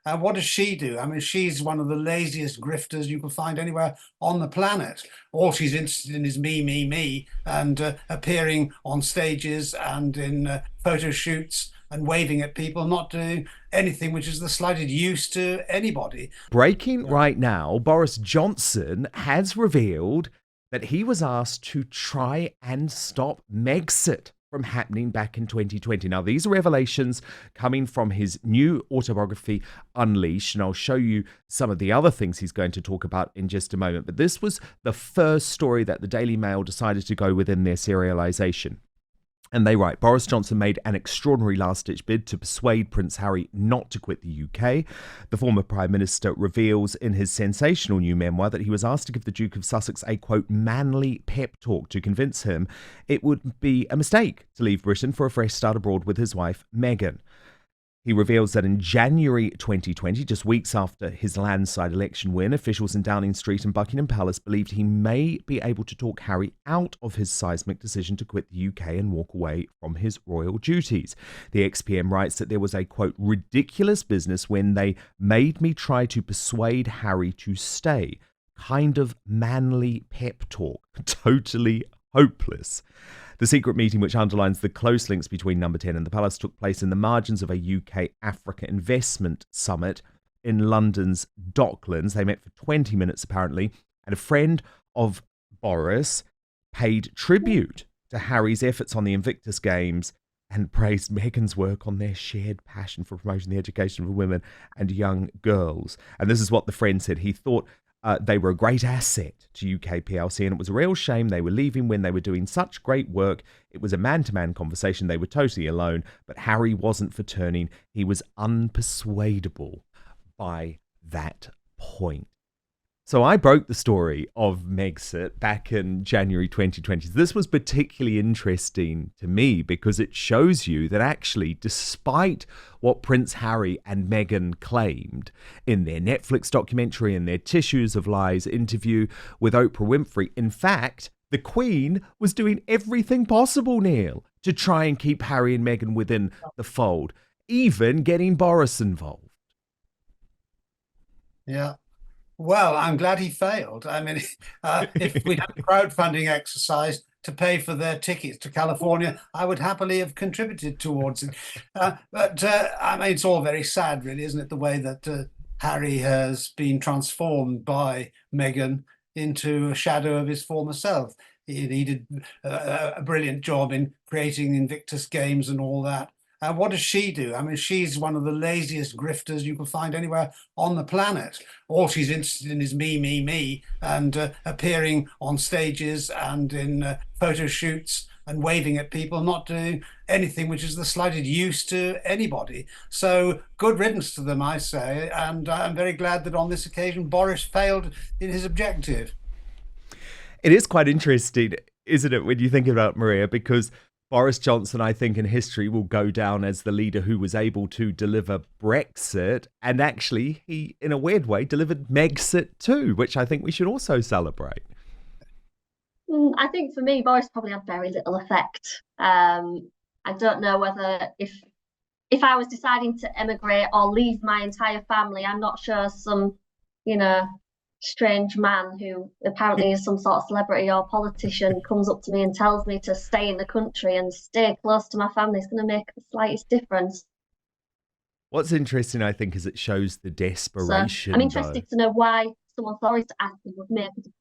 What does she do? I mean, she's one of the laziest grifters you can find anywhere on the planet. All she's interested in is me, and appearing on stages and in photo shoots and waving at people, not doing anything which is the slightest use to anybody. Breaking right now, Boris Johnson has revealed that he was asked to try and stop Megxit from happening back in 2020. Now, these are revelations coming from his new autobiography, Unleashed, and I'll show you some of the other things he's going to talk about in just a moment. But this was the first story that the Daily Mail decided to go within their serialization. And they write, Boris Johnson made an extraordinary last-ditch bid to persuade Prince Harry not to quit the UK. The former Prime Minister reveals in his sensational new memoir that he was asked to give the Duke of Sussex a, quote, manly pep talk to convince him it would be a mistake to leave Britain for a fresh start abroad with his wife, Meghan. He reveals that in January 2020, just weeks after his landslide election win, officials in Downing Street and Buckingham Palace believed he may be able to talk Harry out of his seismic decision to quit the UK and walk away from his royal duties. The ex-PM writes that there was a, quote, ridiculous business when they made me try to persuade Harry to stay. Kind of manly pep talk. Totally hopeless. The secret meeting, which underlines the close links between Number 10 and the Palace, took place in the margins of a UK-Africa investment summit in London's Docklands. They met for 20 minutes, apparently, and a friend of Boris paid tribute to Harry's efforts on the Invictus Games and praised Meghan's work on their shared passion for promoting the education of women and young girls. And this is what the friend said. He thought they were a great asset to UK PLC, and it was a real shame they were leaving when they were doing such great work. It was a man-to-man conversation. They were totally alone, but Harry wasn't for turning. He was unpersuadable by that point. So I broke the story of Megxit back in January 2020. This was particularly interesting to me because it shows you that actually, despite what Prince Harry and Meghan claimed in their Netflix documentary and their Tissues of Lies interview with Oprah Winfrey, in fact, the Queen was doing everything possible, Neil, to try and keep Harry and Meghan within the fold, even getting Boris involved. Yeah. Well, I'm glad he failed. I mean, if we'd had a crowdfunding exercise to pay for their tickets to California, I would happily have contributed towards it. But I mean, it's all very sad, really, isn't it? The way that Harry has been transformed by Meghan into a shadow of his former self. He did a brilliant job in creating the Invictus Games and all that. What does she do? I mean, she's one of the laziest grifters you can find anywhere on the planet. All she's interested in is me, and appearing on stages and in photo shoots and waving at people, not doing anything which is the slightest use to anybody. So good riddance to them, I say. And I'm very glad that on this occasion, Boris failed in his objective. It is quite interesting, isn't it, when you think about Maria, because Boris Johnson, I think, in history will go down as the leader who was able to deliver Brexit. And actually, he, in a weird way, delivered Megxit too, which I think we should also celebrate. I think for me, Boris probably had very little effect. I don't know whether if I was deciding to emigrate or leave my entire family, I'm not sure some, strange man who apparently is some sort of celebrity or politician comes up to me and tells me to stay in the country and stay close to my family is going to make the slightest difference. What's interesting, I think, is it shows the desperation. So I'm interested to know why someone thought to ask them would make a difference.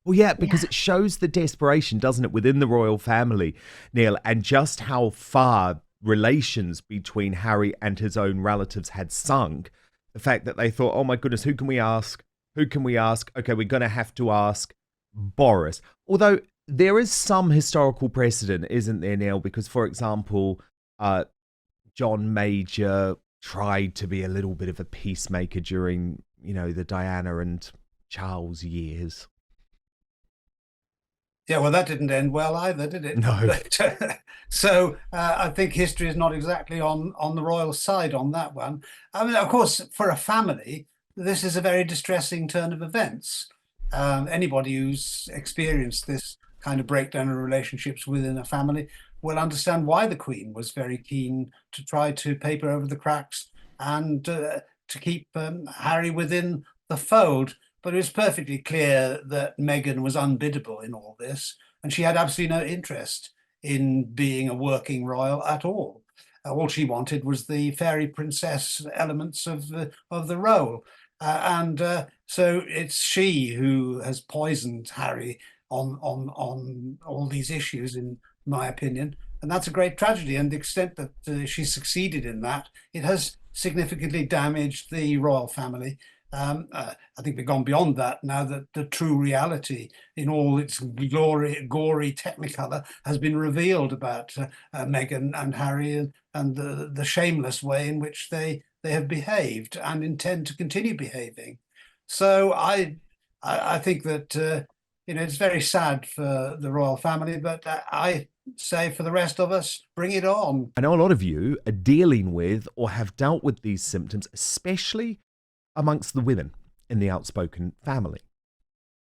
Well, yeah, because it shows the desperation, doesn't it, within the royal family, Neil, and just how far relations between Harry and his own relatives had sunk. The fact that they thought, oh my goodness, who can we ask? Who can we ask? Okay, we're going to have to ask Boris. Although there is some historical precedent, isn't there, Neil? Because, for example, John Major tried to be a little bit of a peacemaker during, the Diana and Charles years. Yeah, well, that didn't end well either, did it? No. But, so I think history is not exactly on the royal side on that one. I mean, of course, for a family, this is a very distressing turn of events. Anybody who's experienced this kind of breakdown of relationships within a family will understand why the Queen was very keen to try to paper over the cracks and to keep Harry within the fold. But it was perfectly clear that Meghan was unbiddable in all this, and she had absolutely no interest in being a working royal at all. All she wanted was the fairy princess elements of the role. So it's she who has poisoned Harry on all these issues, in my opinion. And that's a great tragedy. And the extent that she succeeded in that, it has significantly damaged the royal family. I think we've gone beyond that now, that the true reality in all its gory technicolor has been revealed about Meghan and Harry, and the shameless way in which they have behaved and intend to continue behaving. So I think that it's very sad for the royal family, but I say for the rest of us, bring it on. I know a lot of you are dealing with or have dealt with these symptoms, especially amongst the women in the Outspoken family.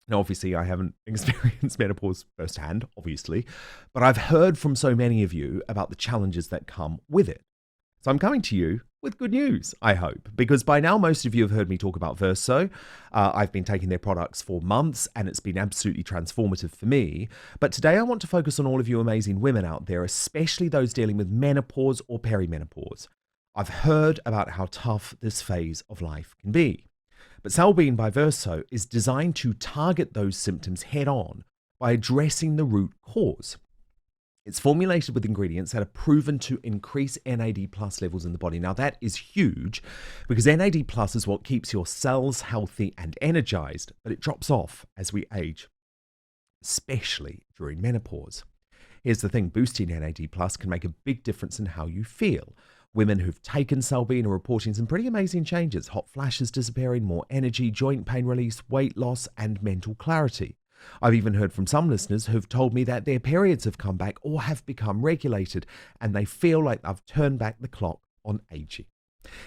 Now, obviously, I haven't experienced menopause firsthand, obviously, but I've heard from so many of you about the challenges that come with it. So I'm coming to you with good news, I hope, because by now most of you have heard me talk about Verso. I've been taking their products for months and it's been absolutely transformative for me. But today I want to focus on all of you amazing women out there, especially those dealing with menopause or perimenopause. I've heard about how tough this phase of life can be. But Selbene by Verso is designed to target those symptoms head on by addressing the root cause. It's formulated with ingredients that are proven to increase NAD+ levels in the body. Now that is huge because NAD+ is what keeps your cells healthy and energized, but it drops off as we age, especially during menopause. Here's the thing, boosting NAD+ can make a big difference in how you feel. Women who've taken Selbene are reporting some pretty amazing changes: hot flashes disappearing, more energy, joint pain release, weight loss, and mental clarity. I've even heard from some listeners who've told me that their periods have come back or have become regulated and they feel like they've turned back the clock on aging.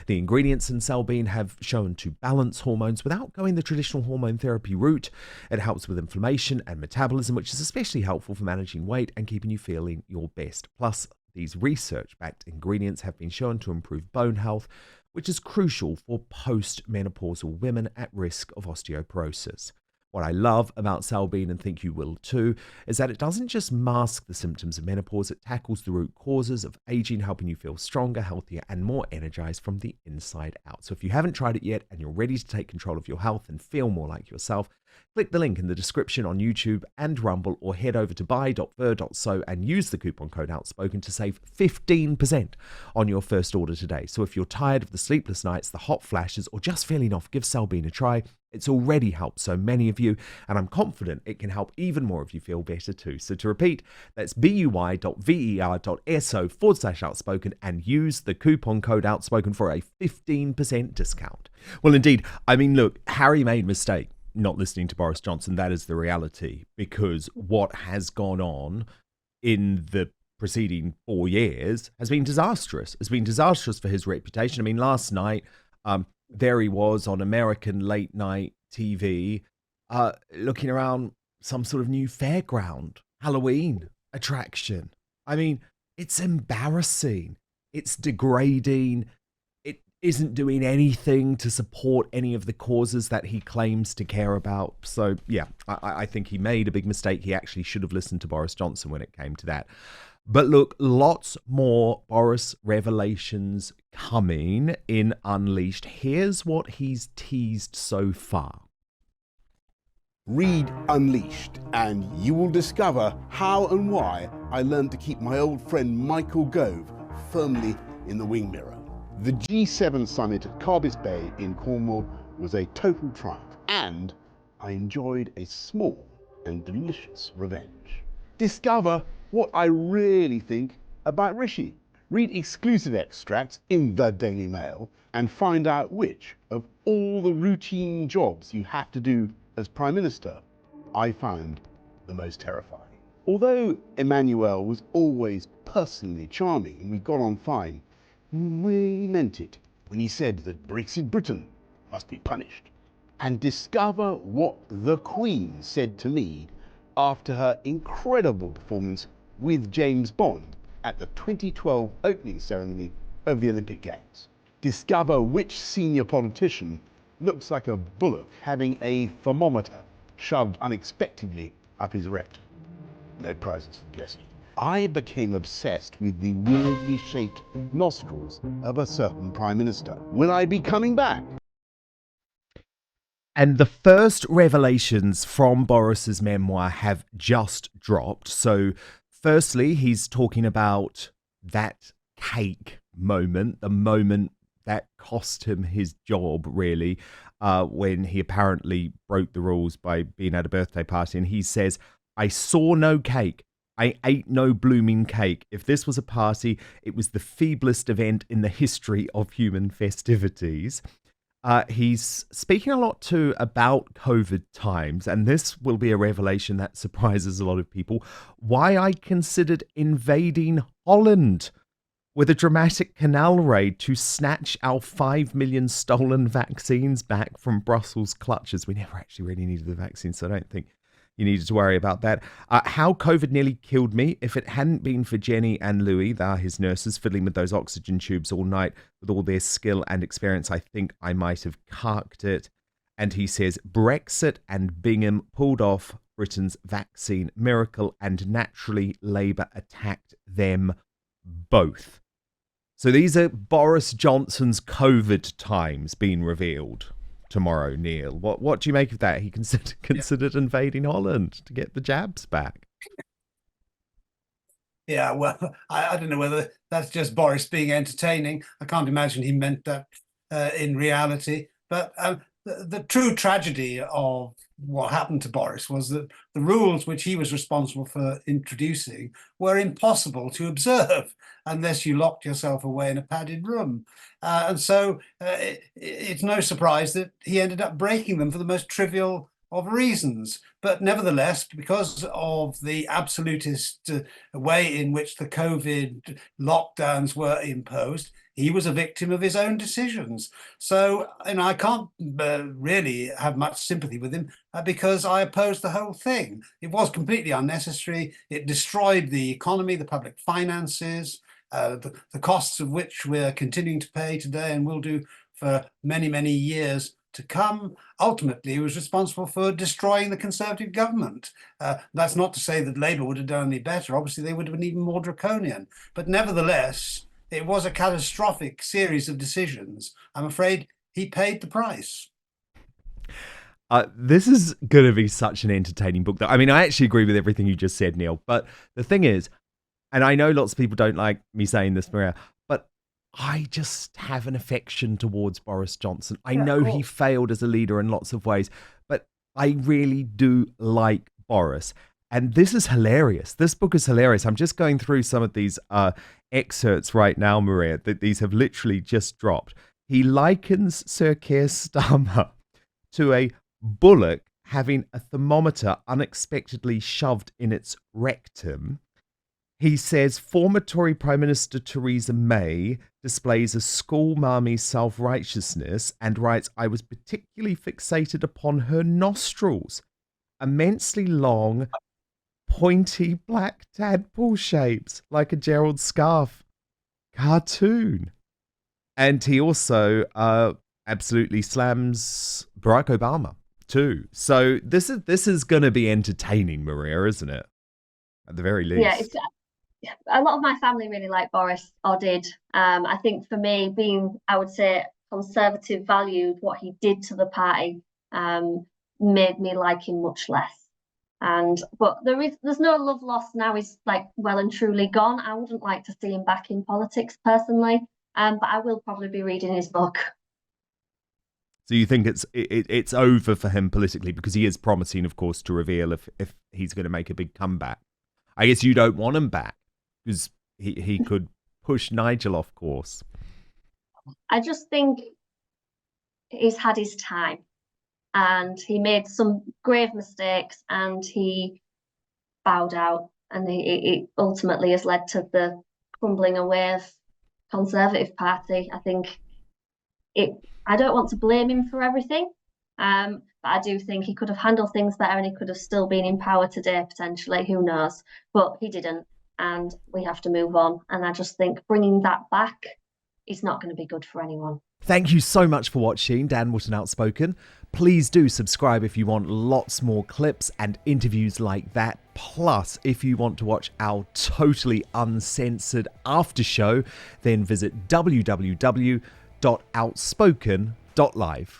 The ingredients in Selbene have shown to balance hormones without going the traditional hormone therapy route. It helps with inflammation and metabolism, which is especially helpful for managing weight and keeping you feeling your best. Plus, these research-backed ingredients have been shown to improve bone health, which is crucial for post-menopausal women at risk of osteoporosis. What I love about Selbene, and think you will too, is that it doesn't just mask the symptoms of menopause, it tackles the root causes of aging, helping you feel stronger, healthier, and more energized from the inside out. So if you haven't tried it yet and you're ready to take control of your health and feel more like yourself, click the link in the description on YouTube and Rumble, or head over to buy.ver.so and use the coupon code Outspoken to save 15% on your first order today. So if you're tired of the sleepless nights, the hot flashes, or just feeling off, give Selbene a try. It's already helped so many of you, and I'm confident it can help even more of you feel better too. So to repeat, that's buy.ver.so/outspoken and use the coupon code Outspoken for a 15% discount. Well, indeed, I mean, look, Harry made a mistake not listening to Boris Johnson. That is the reality, because what has gone on in the preceding 4 years has been disastrous. It's been disastrous for his reputation. I mean, last night, there he was on American late night TV, looking around some sort of new fairground, Halloween attraction. I mean, it's embarrassing. It's degrading. It isn't doing anything to support any of the causes that he claims to care about. So, yeah, I think he made a big mistake. He actually should have listened to Boris Johnson when it came to that. But look, lots more Boris revelations coming in Unleashed. Here's what he's teased so far. Read Unleashed and you will discover how and why I learned to keep my old friend Michael Gove firmly in the wing mirror. The G7 summit at Carbis Bay in Cornwall was a total triumph, and I enjoyed a small and delicious revenge. Discover what I really think about Rishi. Read exclusive extracts in the Daily Mail and find out which of all the routine jobs you have to do as Prime Minister I found the most terrifying. Although Emmanuel was always personally charming and we got on fine, we meant it when he said that Brexit Britain must be punished. And discover what the Queen said to me after her incredible performance with James Bond at the 2012 opening ceremony of the Olympic Games. Discover which senior politician looks like a bullock having a thermometer shoved unexpectedly up his rectum. No prizes for guessing. I became obsessed with the weirdly shaped nostrils of a certain prime minister. Will I be coming back? And the first revelations from Boris's memoir have just dropped. So, firstly, he's talking about that cake moment, the moment that cost him his job, really, when he apparently broke the rules by being at a birthday party. And he says, "I saw no cake. I ate no blooming cake. If this was a party, it was the feeblest event in the history of human festivities." He's speaking a lot too about COVID times, and this will be a revelation that surprises a lot of people. Why I considered invading Holland with a dramatic canal raid to snatch our 5 million stolen vaccines back from Brussels' clutches. We never actually really needed the vaccines, so I don't think you needed to worry about that. How COVID nearly killed me. If it hadn't been for Jenny and Louis, they are his nurses, fiddling with those oxygen tubes all night with all their skill and experience, I think I might have carked it. And he says, Brexit and Bingham pulled off Britain's vaccine miracle, and naturally Labour attacked them both. So these are Boris Johnson's COVID times being revealed tomorrow, Neil. What do you make of that? He considered invading Holland to get the jabs back. Yeah, well, I don't know whether that's just Boris being entertaining. I can't imagine he meant that in reality. But the true tragedy of what happened to Boris was that the rules which he was responsible for introducing were impossible to observe unless you locked yourself away in a padded room. And so it's no surprise that he ended up breaking them for the most trivial of reasons. But nevertheless, because of the absolutist way in which the COVID lockdowns were imposed, he was a victim of his own decisions. So, I can't really have much sympathy with him because I opposed the whole thing. It was completely unnecessary. It destroyed the economy, the public finances, the costs of which we're continuing to pay today and will do for many, many years to come. Ultimately, he was responsible for destroying the Conservative government. That's not to say that Labour would have done any better. Obviously, they would have been even more draconian. But nevertheless, it was a catastrophic series of decisions. I'm afraid he paid the price. This is going to be such an entertaining book. I mean, I actually agree with everything you just said, Neil. But the thing is, and I know lots of people don't like me saying this, Maria, but I just have an affection towards Boris Johnson. I know he failed as a leader in lots of ways, but I really do like Boris. And this is hilarious. This book is hilarious. I'm just going through some of these excerpts right now, Maria, that these have literally just dropped. He likens Sir Keir Starmer to a bullock having a thermometer unexpectedly shoved in its rectum. He says former Tory Prime Minister Theresa May displays a schoolmarmy self-righteousness and writes, I was particularly fixated upon her nostrils, immensely long, pointy black tadpole shapes like a Gerald Scarfe cartoon. And he also absolutely slams Barack Obama too. So this is going to be entertaining, Maria, isn't it? At the very least. Yeah, a lot of my family really like Boris, or did. I think for me, being, I would say, conservative valued, what he did to the party made me like him much less. But there's no love lost now. He's like well and truly gone. I wouldn't like to see him back in politics personally, but I will probably be reading his book. So you think it's over for him politically, because he is promising, of course, to reveal if he's going to make a big comeback. I guess you don't want him back because he could push Nigel off course. I just think he's had his time and he made some grave mistakes and he bowed out, and it ultimately has led to the crumbling away of Conservative Party. I think I don't want to blame him for everything, but I do think he could have handled things better and he could have still been in power today, potentially. Who knows? But he didn't, and we have to move on. And I just think bringing that back is not going to be good for anyone. Thank you so much for watching Dan Wootton Outspoken. Please do subscribe if you want lots more clips and interviews like that. Plus, if you want to watch our totally uncensored after show, then visit www.outspoken.live.